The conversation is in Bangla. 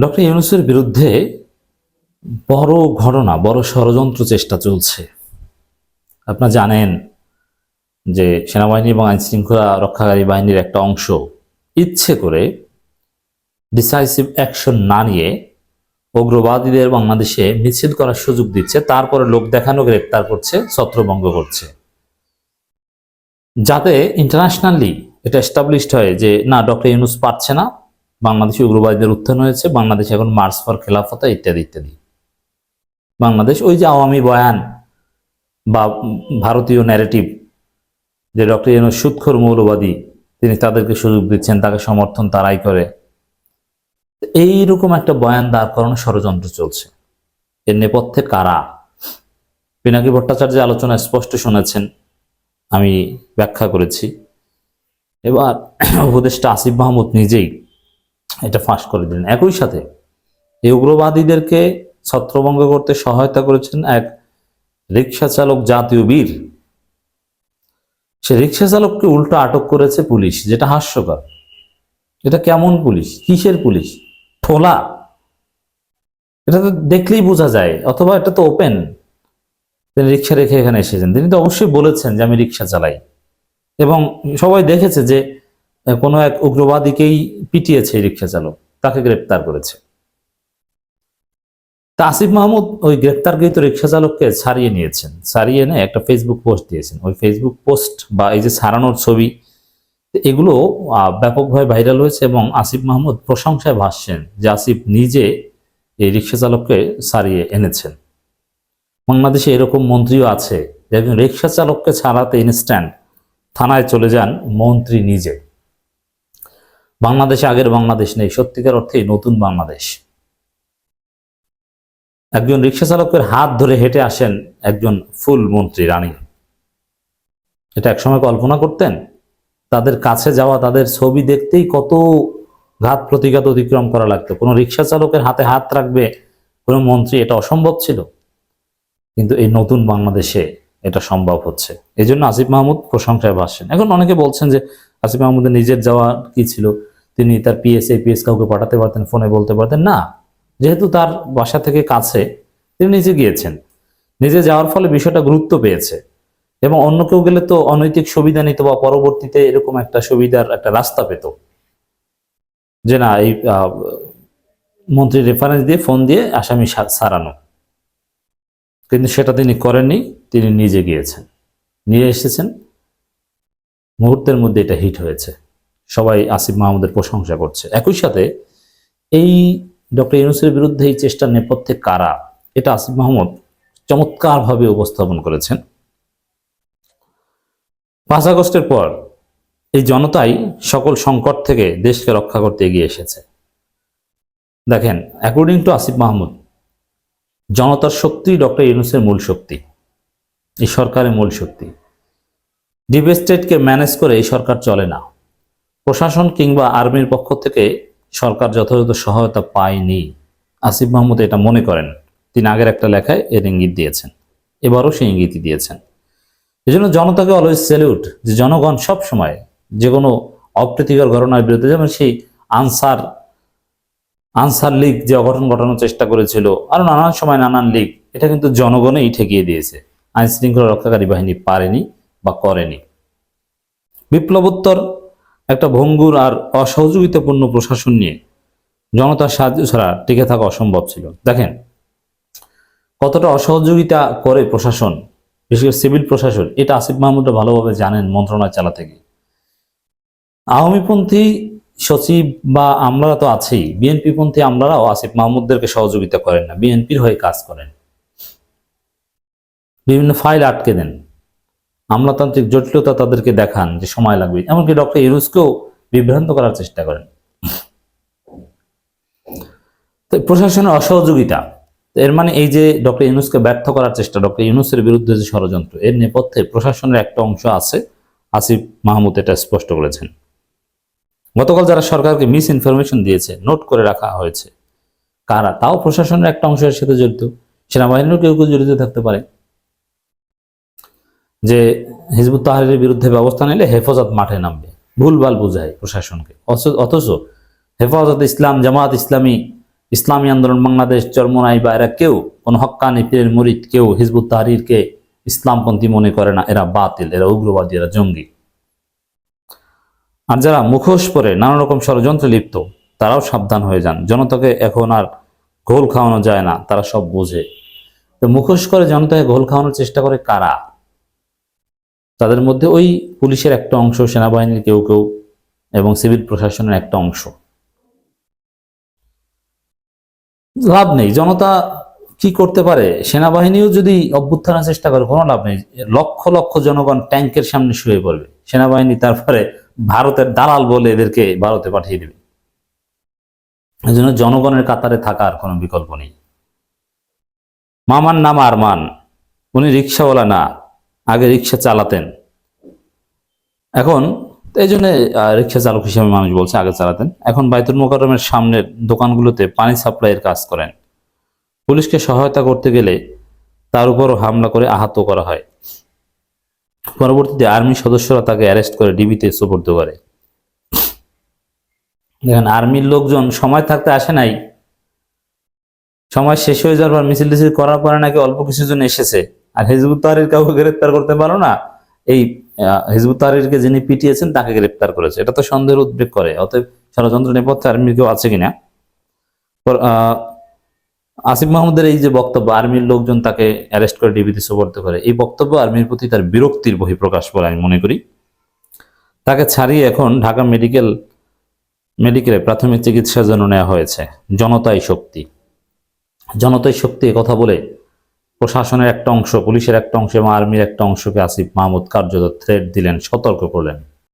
ডক্টর ইউনূসের বিরুদ্ধে বড় ঘটনা, বড় ষড়যন্ত্র চেষ্টা চলছে। আপনারা জানেন যে সেনাবাহিনী এবং আইনশৃঙ্খলা রক্ষাকারী বাহিনীর একটা অংশ ইচ্ছে করে ডিসাইসিভ অ্যাকশন না নিয়ে উগ্রবাদীদের বাংলাদেশে মিছিল করার সুযোগ দিচ্ছে, তারপরে লোক দেখানো গ্রেপ্তার করছে, ছত্রভঙ্গ করছে, যাতে ইন্টারন্যাশনালি এটা এস্টাবলিশড হয় যে না, ডক্টর ইউনূস পারছে না, বাংলাদেশে উগ্রবাদীদের উত্থান হয়েছে, বাংলাদেশ এখন মার্চ ফর খেলাফত ইত্যাদি ইত্যাদি। বাংলাদেশ ওই যে আওয়ামী বয়ান বা ভারতীয় ন্যারেটিভ যে ডক্টর ইউনূস সুদখোর মৌলবাদী, তিনি তাদেরকে সুযোগ দিচ্ছেন, তাকে সমর্থন তারাই করে, এইরকম একটা বয়ান দাঁড় করানো ষড়যন্ত্র চলছে। এর নেপথ্যে কারা? পিনাকি ভট্টাচার্যের আলোচনা স্পষ্ট শুনেছেন, আমি ব্যাখ্যা করেছি। এবার উপদেষ্টা আসিফ মাহমুদ নিজেই এটা ফাঁস করে দিলেন। একই সাথে এই উগ্রবাদীদেরকে ছত্রভঙ্গ করতে সহায়তা করেছেন এক রিক্সা চালক, জাতীয় বীর। সে রিক্সা চালককে উল্টো আটক করেছে পুলিশ, যেটা হাস্যকর। এটা কেমন পুলিশ? কিসের পুলিশ? ঠোলা? এটা তো দেখলেই বোঝা যায়, অথবা এটা তো ওপেন। তিনি রিক্সা রেখে এখানে এসেছেন, তিনি তো অবশ্যই বলেছেন যে আমি রিক্সা চালাই, এবং সবাই দেখেছে যে কোনো এক উগ্রবাদীকেই পিটিয়েছে এই রিক্সা চালক, তাকে গ্রেপ্তার করেছে। তা আসিফ মাহমুদ ওই গ্রেপ্তারকৃত রিক্সা চালককে ছাড়িয়ে নিয়েছেন, ছাড়িয়ে এনে একটা ফেসবুক পোস্ট দিয়েছেন। ওই ফেসবুক পোস্ট বা এই যে ছাড়ানোর ছবি, এগুলো ব্যাপকভাবে ভাইরাল হয়েছে, এবং আসিফ মাহমুদ প্রশংসায় ভাসছেন যে আসিফ নিজে এই রিক্সা চালককে ছাড়িয়ে এনেছেন। বাংলাদেশে এরকম মন্ত্রীও আছে যে একজন রিক্সা চালককে ছাড়াতে ইনস্ট্যান্ট থানায় চলে যান মন্ত্রী নিজে। বাংলাদেশে আগের বাংলাদেশ নেই, সত্যিকার অর্থেই নতুন বাংলাদেশ। একজন রিক্সা চালকের হাত ধরে হেঁটে আসেন একজন ফুল মন্ত্রী রানী। এটা একসময় কল্পনা করতেন? তাদের কাছে যাওয়া, তাদের ছবি দেখতেই কত ঘাত প্রতিঘাত অতিক্রম করা লাগতো। কোনো রিক্সা চালকের হাতে হাত রাখবে কোনো মন্ত্রী, এটা অসম্ভব ছিল। কিন্তু এই নতুন বাংলাদেশে এটা সম্ভব হচ্ছে, এই জন্য আসিফ মাহমুদ প্রশংসায় ভাসছেন। এখন অনেকে বলছেন যে আসিফ মাহমুদের নিজের যাওয়া কি ছিল, তিনি তার পিএস কাউকে পাঠাতে পারতেন, ফোনে বলতে পারতেন না। যেহেতু তার বাসা থেকে কাছে, তিনি নিজে গিয়েছেন। নিজে যাওয়ার ফলে বিষয়টা গুরুত্ব পেয়েছে, এবং অন্য কেউ গেলে তো অনৈতিক সুবিধা নিত, বা পরবর্তীতে এরকম একটা সুবিধার একটা রাস্তা পেত যে না, এই মন্ত্রীর রেফারেন্স দিয়ে ফোন দিয়ে আসামি সারানো। কিন্তু সেটা তিনি করেননি, তিনি নিজে গিয়েছেন, নিয়ে এসেছেন। মুহূর্তের মধ্যে এটা হিট হয়েছে, সবাই আসিফ মাহমুদের প্রশংসা করছে। একই সাথে এই ডক্টর ইউনূসের বিরুদ্ধে এই চেষ্টার নেপথ্যে কারা, এটা আসিফ মাহমুদ চমৎকারভাবে উপস্থাপন করেছেন। 5 আগস্টের পর এই জনতাই সকল সংকট থেকে দেশকে রক্ষা করতে এগিয়ে এসেছে। দেখেন, অ্যাকর্ডিং টু আসিফ মাহমুদ, জনতার শক্তি ডক্টর ইউনূসের মূল শক্তি, এই সরকারের মূল শক্তি। ডিপ স্টেটকে ম্যানেজ করে এই সরকার চলে না। প্রশাসন কিংবা আর্মির পক্ষ থেকে সরকার যথাযথ সহায়তা পায়নি, আসিফ মাহমুদ এটা মনে করেন। তিনি আগের একটা লেখায় এর ইঙ্গিত দিয়েছেন, এবারও সেই ইঙ্গিতই দিয়েছেন। এই জন্য জনতাকে অলওয়েজ স্যালিউট, যে জনগণ সব সময় যে কোনো অপ্রীতিকর ঘটনার বিরুদ্ধে, যেমন সেই আনসার লীগ যে অঘটন ঘটানোর চেষ্টা করেছিল, আরো নানান সময় নানান লীগ, এটা কিন্তু জনগণেই ঠেকিয়ে দিয়েছে, আইন শৃঙ্খলা রক্ষাকারী বাহিনী পারেনি বা করেনি। বিপ্লবোত্তর একটা ভঙ্গুর আর অসহযোগিতাপূর্ণ প্রশাসন নিয়ে জনতার সাহায্য ছাড়া টিকে থাকা অসম্ভব ছিল। দেখেন কতটা অসহযোগিতা করে প্রশাসন, বিশেষ করে সিভিল প্রশাসন, এটা আসিফ মাহমুদরা ভালোভাবে জানেন মন্ত্রণালয় চালাতে গিয়ে। আওয়ামীপন্থী সচিব বা আমরা তো আছেই, বিএনপি পন্থী আমরাও আসিফ মাহমুদদেরকে সহযোগিতা করেন না, বিএনপির হয়ে কাজ করেন, বিভিন্ন ফাইল আটকে দেন, আমলাতান্ত্রিক জটিলতা তাদেরকে দেখান যে সময় লাগবে, এমনকি ডক্টর ইউনূসকেও বিভ্রান্ত করার চেষ্টা করেন। তো প্রশাসনের অসহযোগিতা, এর মানে এই যে ডক্টর ইউনূসকে ব্যর্থ করার চেষ্টা, ডক্টর ইউনূসের বিরুদ্ধে যে ষড়যন্ত্র, এর নেপথ্যে প্রশাসনের একটা অংশ আছে, আসিফ মাহমুদ এটা স্পষ্ট করেছেন। গতকাল যারা সরকারকে মিস ইনফরমেশন দিয়েছে, নোট করে রাখা হয়েছে কারা, তাও প্রশাসনের একটা অংশের সাথে জড়িত। সেনাবাহিনীরও কেউ কেউ জড়িত থাকতে পারে, যে হিজবুত তাহরীরের বিরুদ্ধে ব্যবস্থা নিলে হেফাজত মাঠে নামবে, ভুলভাল বোঝায় প্রশাসনকে। অথচ হেফাজত ইসলাম, জামাত ইসলামী ইসলামী আন্দোলন বাংলাদেশ, চরমোনাই বা এরা কেউ কোন হক্কানি পীরের মুরিদ কেউ হিজবুত তাহরীরকে ইসলামপন্থী মনে করে না। এরা বাতিল, এরা উগ্রবাদী, এরা জঙ্গি। আর যারা মুখোশ পরে নানা রকম ষড়যন্ত্রে লিপ্ত, তারাও সাবধান হয়ে যান। জনতাকে এখন আর ঘোল খাওয়ানো যায় না, তারা সব বোঝে। তো মুখোশ করে জনতাকে ঘোল খাওয়ানোর চেষ্টা করে কারা? তাদের মধ্যে ওই পুলিশের একটা অংশ, সেনাবাহিনীর কেউ কেউ এবং সিভিল প্রশাসনের একটা অংশ। লাভ নেই। জনতা কি করতে পারে? সেনাবাহিনীও যদি অভ্যুত্থানের চেষ্টা করে, কোনো লাভ নেই। লক্ষ লক্ষ জনগণ ট্যাঙ্কের সামনে শুয়ে পড়বে, সেনাবাহিনী তারপরে ভারতের দালাল বলে এদেরকে ভারতে পাঠিয়ে দেবে। এই জন্য জনগণের কাতারে থাকার কোনো বিকল্প নেই। মামার নাম আরমান, উনি রিক্সাওয়ালা না, আগে রিক্সা চালাতেন। এখন এই জন্য রিক্সা চালক হিসেবে মানুষ বলছে, আগে চালাতেন। এখন বাইতুল মোকাররমের সামনের দোকানগুলোতে পানি সাপ্লাইয়ের কাজ করেন। পুলিশকে সহায়তা করতে গেলে তার উপরও হামলা করে আহত করা হয়। পরবর্তীতে আর্মি সদস্যরা তাকে অ্যারেস্ট করে ডিবিতে সোপর্দ করে। দেখেন, আর্মির লোকজন সময় থাকতে আসে নাই, সময় শেষ হয়ে যাওয়ার পর মিছিল টিছিল করার পরে নাকি অল্প কিছু জন এসেছে। আর হিজবুত তাহরীর কাউকে গ্রেপ্তার করতে পারো না, এই হিজবুত তাহরীরকে যিনি পিটিয়েছেন তাকে গ্রেপ্তার করেছে। এটা তো সন্দেহের উদ্বেগ করে। অতএব ষড়যন্ত্র নেপথ্যে আর্মির কেউ আছে কিনা। আসিফ মাহমুদের এই যে বক্তব্য, আর্মির লোকজন তাকে অ্যারেস্ট করে ডিবিতে সোপর্দ করে, এই বক্তব্য আর্মির প্রতি তার বিরক্তির বহিঃপ্রকাশ বলে আমি মনে করি। তাকে ছাড়িয়ে এখন ঢাকা মেডিকেলে প্রাথমিক চিকিৎসার জন্য নেওয়া হয়েছে। জনতাই শক্তি, জনতাই শক্তি কথা বলে প্রশাসনের একটা অংশ, পুলিশের একটা অংশ এবং আর্মির একটা অংশকে আসিফ মাহমুদ কার্যত থ্রেট দিলেন, সতর্ক করলেন।